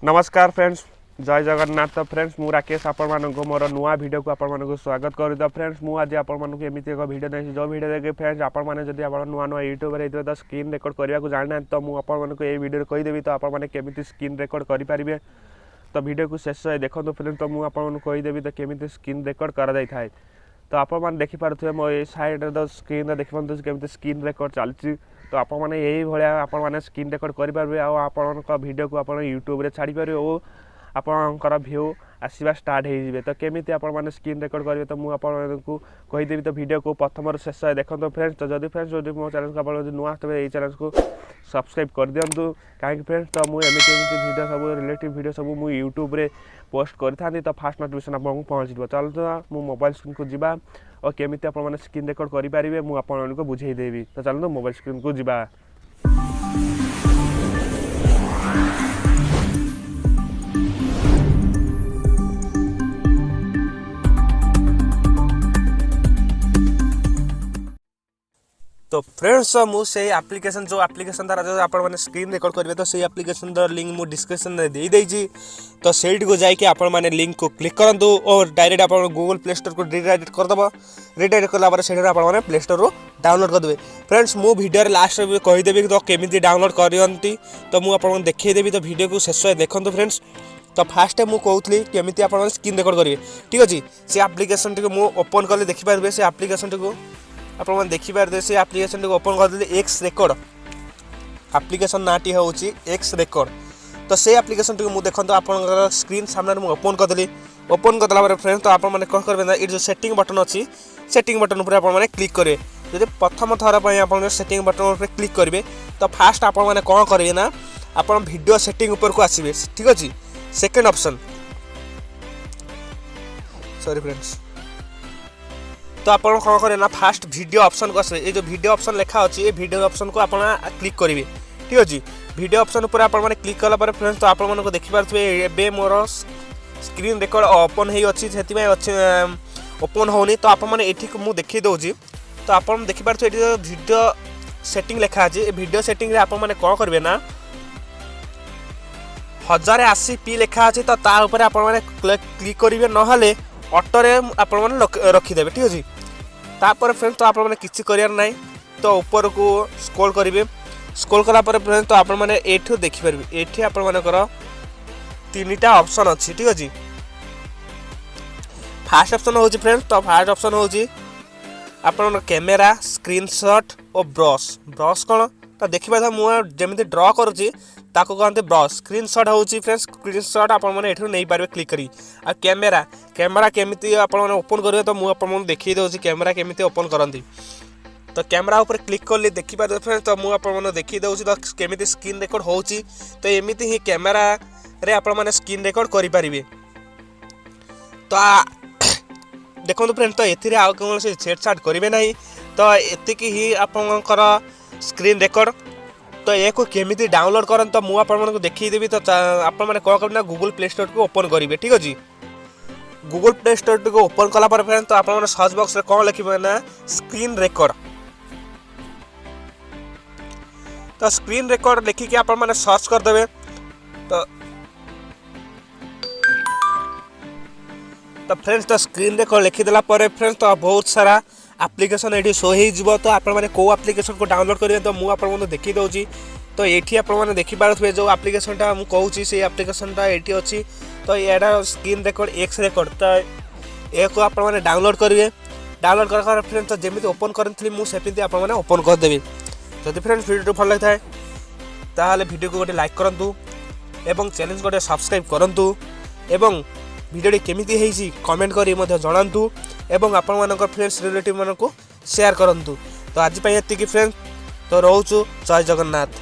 नमस्कार फ्रेंड्स, जय जगन्नाथ। तो फ्रेंड्स मु राकेश आपण मानको मोर नुआ वीडियो को आपण मानको स्वागत करी। तो फ्रेंड्स मु आज आपण मानको एमिति एक वीडियो नै जो वीडियो देखे फ्रेंड्स आपण माने जदि आपण नुआ नुआ यूट्यूब रे तो स्क्रीन रिकॉर्ड करबा को जाना तो मु आपण मानको ए वीडियो कहि देबी तो आपण माने केमिति स्क्रीन रिकॉर्ड करि परिबे। तो वीडियो को शेष देखो फ्रेंड्स तो मु आपण मानको कहि देबी तो केमिति स्क्रीन रिकॉर्ड करा जाय थाए। तो आपण माने देखि पारथुए मो ए साइड रे स्क्रीन रे देखि पारथु केमिति स्क्रीन रिकॉर्ड चलछि। तो आपण माने यही भलिया आपण माने स्क्रीन रिकॉर्ड करि पारबे आ आपण को वीडियो को आपण यूट्यूब रे छाडी पारबे ओ आपणकर व्यू आसवा स्टार्ट हो। तो केमी आपण मैंने स्क्रीन रिकॉर्ड करेंगे तो मुझे कहीदेवी। तो वीडियो को प्रथम शेष देखो फ्रेंड्स। तो जदि फ्रेंड्स जो मो चैनल को आप नुआ आसते ये चैनल को सब्सक्राइब कर दिंतु कहीं फ्रेंड्स। तो मुझे वीडियो सब रिलेटिव वीडियो सब मुझे यूट्यूब रे पोस्ट करी तो फास्ट नोटिफिकेशन आपको पहुँच चलते मो मोबाइल स्क्रीन को जीवा और केमी आपने स्क्रीन रिकॉर्ड करेंगे मुझे बुझेदेवी। तो चलते मोबाइल स्क्रीन को जीवा। तो फ्रेंड्स मुझे एप्लिकेशन जो एप्लिकेशन द्वारा जो आप स्क्रीन रिकॉर्ड करेंगे तो सही एप्लिकेशन लिंक मुझे डिस्क्रिप्शन में दे देइछि। तो सेठी को जाकि आपण माने लिंक को क्लिक करंतु और डायरेक्ट आप गूगल प्ले स्टोर को रिडायरेक्ट करदेव। रिडायरेक्ट कला से आप प्ले स्टोर रो डाउनलोड करदे। फ्रेंड्स मु वीडियो लास्ट में कहीदेवी तो केमी डाउनलोड करती तो मुझे देखदेवी। तो वीडियो को शेष देखो फ्रेंड्स। तो फास्ट मुझे कहूली केमी आप स्क्रीन रिकॉर्ड करेंगे ठीक अच्छे। से एप्लिकेशन टी मुझे ओपन कले देखिपारे से एप्लिकेशन टी को आप देखिपारे से एप्लिकेशन को ओपन करदे एक्स रेकॉर्ड। एप्लिकेशन नाटी हूँ एक्स रेकॉर्ड। तो से एप्लिकेशन टी मुझे देखो आप स्क्रीन सामने मुझे ओपन करदेली। ओपन करदेला फ्रेंड्स तो आपने कौन करेंगे ना ये जो सेटिंग बटन अच्छी सेटिंग बटन पर आपने क्लिक करेंगे। जब प्रथम थर पर आप सेटिंग बटन पर क्लिक करेंगे तो फास्ट आपने कौन करेंगे ना आप वीडियो सेटिंग ऊपर को आसवे ठीक अच्छे। Second option sorry friends. तो आप कौन करें ना फास्ट वीडियो ऑप्शन को आसवे। ये जो वीडियो ऑप्शन लिखा अच्छी ये वीडियो ऑप्शन को आप क्लिक करेंगे ठीक अच्छे। वीडियो ऑप्शन पर आप क्लिक कला फ्रेंड्स तो आप देखिपे मोर स्क्रीन रिकॉर्ड ओपन हो अच्छी ओपन होनी। तो आपने ये मुझे देखी दूसरी तो आप देखिपे ये वीडियो सेटिंग लिखा अच्छे। वीडियो सेटिंग आपने कौन करेंगे ना 1080p लिखा अच्छे। तो तापर आप क्लिक करेंगे ना ऑटोरे आप रखीदे ठीक अच्छे। तापर फ्रेंड्स तो आपने किसी करार ना तो ऊपर को स्क्रॉल करेंगे। स्क्रॉल कलापर फ्रेंड्स तो आपने ये देखिपारे ये आपर 3टा ऑप्शन अच्छी ठीक अच्छे। फास्ट ऑप्शन हूँ फ्रेंड्स तो फास्ट ऑप्शन हूँ आप कैमेरा स्क्रीनशॉट और ब्रश। ब्रश कौन तो देखिए मुझे जमी ड्र करुँची ताको कहते ब्रश। स्क्रीनशॉट हूँ फ्रेंड्स स्क्रीनशॉट आपने नहीं पारे क्लिक करी। आ कैमेरा कैमेरा केमी आप ओपन करेंगे तो मुझे देखी दूसरी कैमेरा केमी ओपन करती। तो कैमेरा ऊपर क्लिक कली देखिपारे फ्रेंड्स तो मुझे देखी दूसरी तो केमी स्क्रीन रिकॉर्ड हो। तो एमती ही कैमेरा रे आप स्क्रीन रिकॉर्ड करेंगे। तो देखो फ्रेंड्स तो ये आउ कौन से छेड़छाड़ करेंगे ना तो एतिक ही आपंकर स्क्रीन रिकॉर्ड। तो ये को केमी डाउनलोड करन तो मुझे देखीदेवी। तो आपने कौन करेंगे गूगल प्ले स्टोर को ओपन करेंगे ठीक अच्छे। गूगल प्ले स्टोर को ओपन कलापर फ्रेंड्स तो आपने सर्च बॉक्स रे कौन लिखे ना स्क्रीन रिकॉर्ड। तो स्क्रीन रिकॉर्ड लिखिकी आप सर्च करदे। तो फ्रेंड्स तो स्क्रीन रिकॉर्ड लिखिदेला फ्रेंड्स तो बहुत सारा एप्लिकेशन ये शो हो। तो आपने कौ एप्लिकेशन को डाउनलोड करेंगे तो मुझे देखी दूसरी। तो ये आपने देखिपारे जो एप्लिकेशनटा मुझे कहूँ से एप्लिकेशनटा ये अच्छी। तो यहाँ स्क्रीन रिकॉर्ड एक्स रिकॉर्ड तो ये को आप डाउनलोड करेंगे। डाउनलोड कर फ्रेंड्स तो जमी ओपन करी मुझे आपने ओपन करदेवी। जदि फ्रेंड्स वीडियो भल लगी ताहले वीडियो को गोटे लाइक करूँ एवं चैनल को गोटे सब्सक्राइब करूँ एवं वीडियो केमिति हेइछि कमेंट करी मध्य जणांतु एवं आपण मानकर फ्रेंड्स रिलेटिव मानको शेयर करंतु। तो आज पई एतिकी फ्रेंड्स तो रहउछु जय जगन्नाथ।